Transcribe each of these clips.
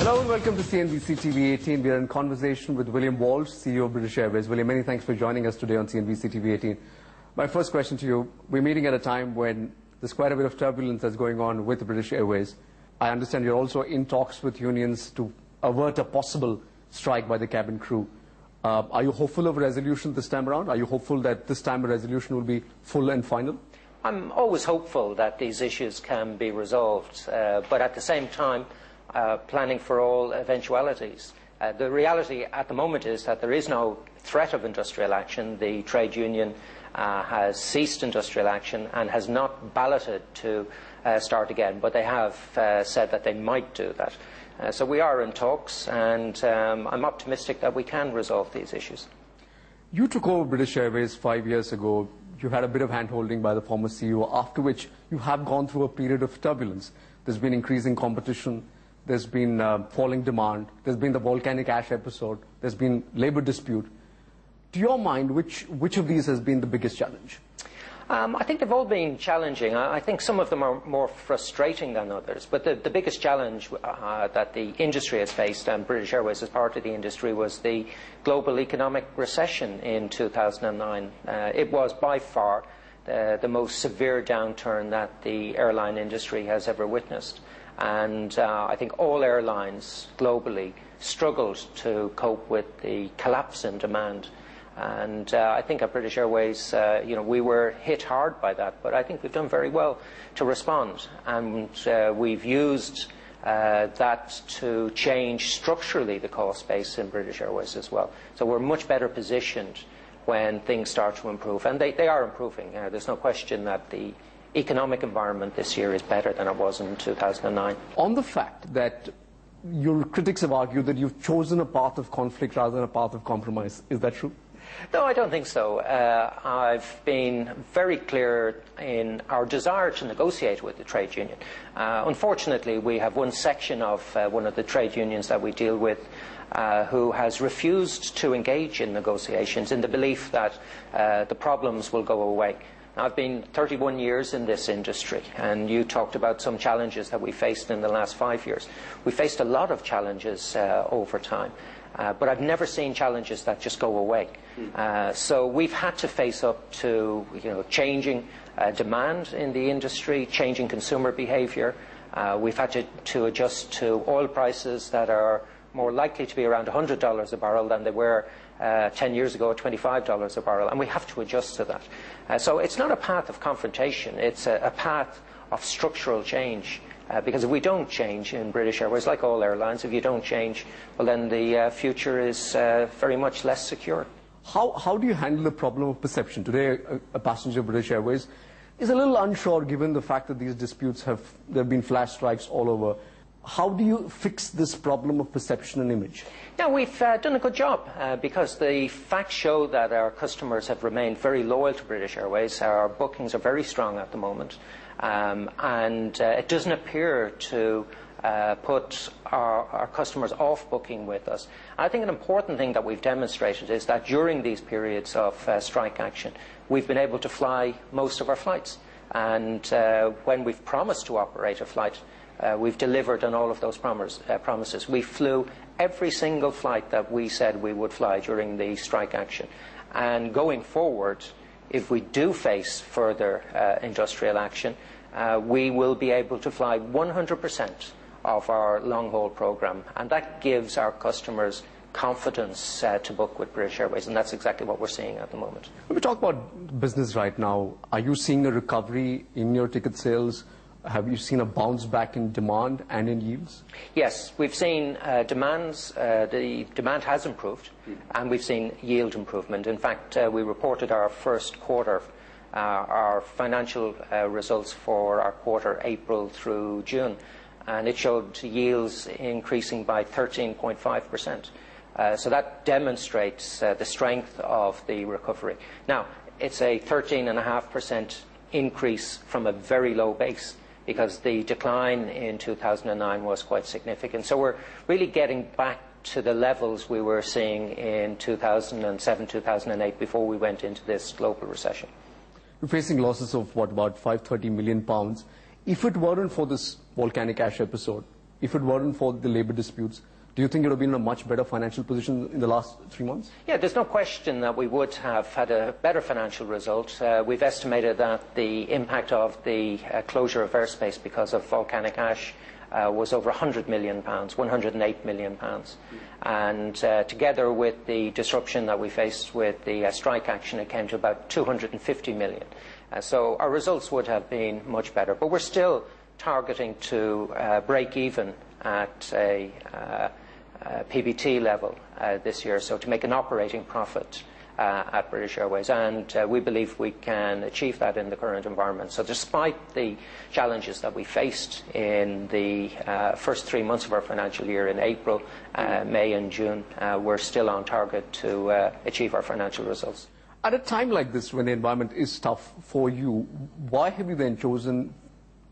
Hello and welcome to CNBC TV 18. We are in conversation with William Walsh, CEO of British Airways. William, many thanks for joining us today on CNBC TV 18. My first question to you, we're meeting at a time when there's quite a bit of turbulence that's going on with British Airways. I understand you're also in talks with unions to avert a possible strike by the cabin crew. Are you hopeful of a resolution this time around? Are you hopeful that this time a resolution will be full and final? I'm always hopeful that these issues can be resolved, but at the same time, planning for all eventualities. The reality at the moment is that there is no threat of industrial action. The trade union has ceased industrial action and has not balloted to start again, but they have said that they might do that. So we are in talks, and I'm optimistic that we can resolve these issues. You took over British Airways 5 years ago. You had a bit of hand-holding by the former CEO, after which you have gone through a period of turbulence. There's been increasing competition. There's been falling demand. There's been the volcanic ash episode. There's been labor dispute. To your mind, which of these has been the biggest challenge? I think they've all been challenging. I think some of them are more frustrating than others. But the biggest challenge that the industry has faced, and British Airways as part of the industry, was the global economic recession in 2009. It was by far the most severe downturn that the airline industry has ever witnessed. And I think all airlines globally struggled to cope with the collapse in demand. And I think at British Airways, we were hit hard by that, but I think we've done very well to respond. And we've used that to change structurally the cost base in British Airways as well. So we're much better positioned when things start to improve. And they are improving. There's no question that the economic environment this year is better than it was in 2009. On the fact that your critics have argued that you've chosen a path of conflict rather than a path of compromise, is that true? No, I don't think so. I've been very clear in our desire to negotiate with the trade union. Unfortunately, we have one section of one of the trade unions that we deal with who has refused to engage in negotiations in the belief that the problems will go away. I've been 31 years in this industry, and you talked about some challenges that we faced in the last 5 years. We faced a lot of challenges over time. But I've never seen challenges that just go away. So we've had to face up to changing demand in the industry, changing consumer behaviour. We've had to adjust to oil prices that are more likely to be around $100 a barrel than they were 10 years ago at $25 a barrel, and we have to adjust to that. So it's not a path of confrontation, it's a path of structural change. Because if we don't change in British Airways, like all airlines, if you don't change, well then the future is very much less secure. How do you handle the problem of perception? Today, a passenger of British Airways is a little unsure given the fact that these disputes there have been flash strikes all over. How do you fix this problem of perception and image? Yeah, we've done a good job because the facts show that our customers have remained very loyal to British Airways. Our bookings are very strong at the moment. And it doesn't appear to put our customers off booking with us. I think an important thing that we've demonstrated is that during these periods of strike action, we've been able to fly most of our flights. And when we've promised to operate a flight, we've delivered on all of those promises. We flew every single flight that we said we would fly during the strike action. And going forward, if we do face further industrial action, we will be able to fly 100% of our long-haul program, and that gives our customers confidence to book with British Airways, and that's exactly what we're seeing at the moment. When we talk about business right now, are you seeing a recovery in your ticket sales? Have you seen a bounce back in demand and in yields? Yes, we've seen the demand has improved, and we've seen yield improvement. In fact, we reported our first quarter, our financial results for our quarter April through June, and it showed yields increasing by 13.5%. So that demonstrates the strength of the recovery. Now, it's a 13.5% increase from a very low base, because the decline in 2009 was quite significant. So we're really getting back to the levels we were seeing in 2007, 2008, before we went into this global recession. You're facing losses of, what, about £530 million. If it weren't for this volcanic ash episode, if it weren't for the labor disputes, do you think it would have been in a much better financial position in the last 3 months? Yeah, there's no question that we would have had a better financial result. We've estimated that the impact of the closure of airspace because of volcanic ash was over £100 million, £108 million. And together with the disruption that we faced with the strike action, it came to about £250 million. So our results would have been much better. But we're still targeting to break even at a PBT level this year, so to make an operating profit at British Airways, and we believe we can achieve that in the current environment. So despite the challenges that we faced in the first 3 months of our financial year in April, May and June, we're still on target to achieve our financial results. At a time like this, when the environment is tough for you, why have you then chosen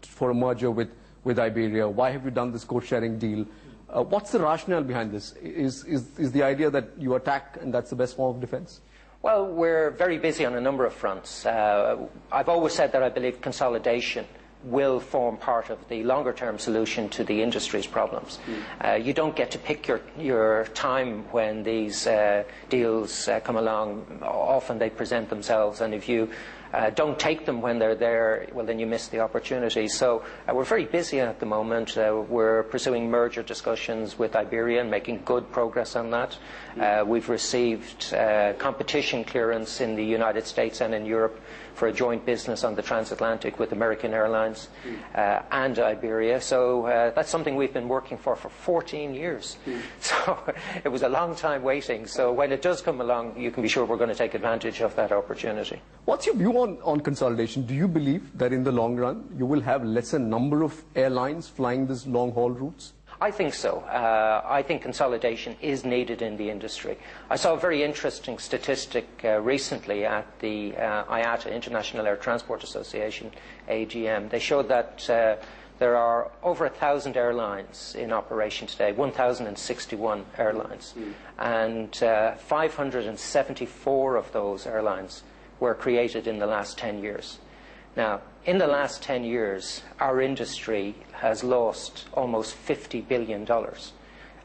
for a merger with Iberia? Why have you done this code-sharing deal? What's the rationale behind this? Is the idea that you attack and that's the best form of defense? Well, we're very busy on a number of fronts. I've always said that I believe consolidation will form part of the longer-term solution to the industry's problems. You don't get to pick your time when these deals come along. Often they present themselves, and if you don't take them when they're there, well, then you miss the opportunity. So we're very busy at the moment. We're pursuing merger discussions with Iberia and making good progress on that. We've received competition clearance in the United States and in Europe for a joint business on the transatlantic with American Airlines and Iberia. So that's something we've been working for 14 years. So it was a long time waiting. So when it does come along, you can be sure we're going to take advantage of that opportunity. What's your view on consolidation? Do you believe that in the long run you will have lesser number of airlines flying these long-haul routes? I think so. I think consolidation is needed in the industry. I saw a very interesting statistic recently at the IATA, International Air Transport Association, AGM. They showed that there are over 1,000 airlines in operation today, 1,061 airlines. And 574 of those airlines were created in the last 10 years. Now, in the last 10 years, our industry has lost almost $50 billion.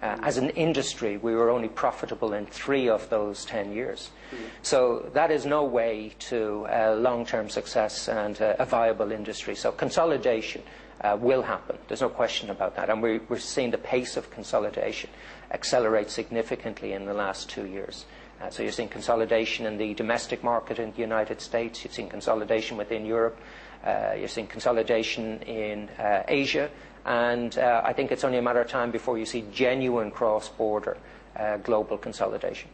As an industry, we were only profitable in 3 of those 10 years. So that is no way to long-term success and a viable industry. So consolidation will happen. There's no question about that. And we're seeing the pace of consolidation accelerate significantly in the last 2 years. So you're seeing consolidation in the domestic market in the United States. You're seeing consolidation within Europe. You're seeing consolidation in Asia. And I think it's only a matter of time before you see genuine cross-border global consolidation.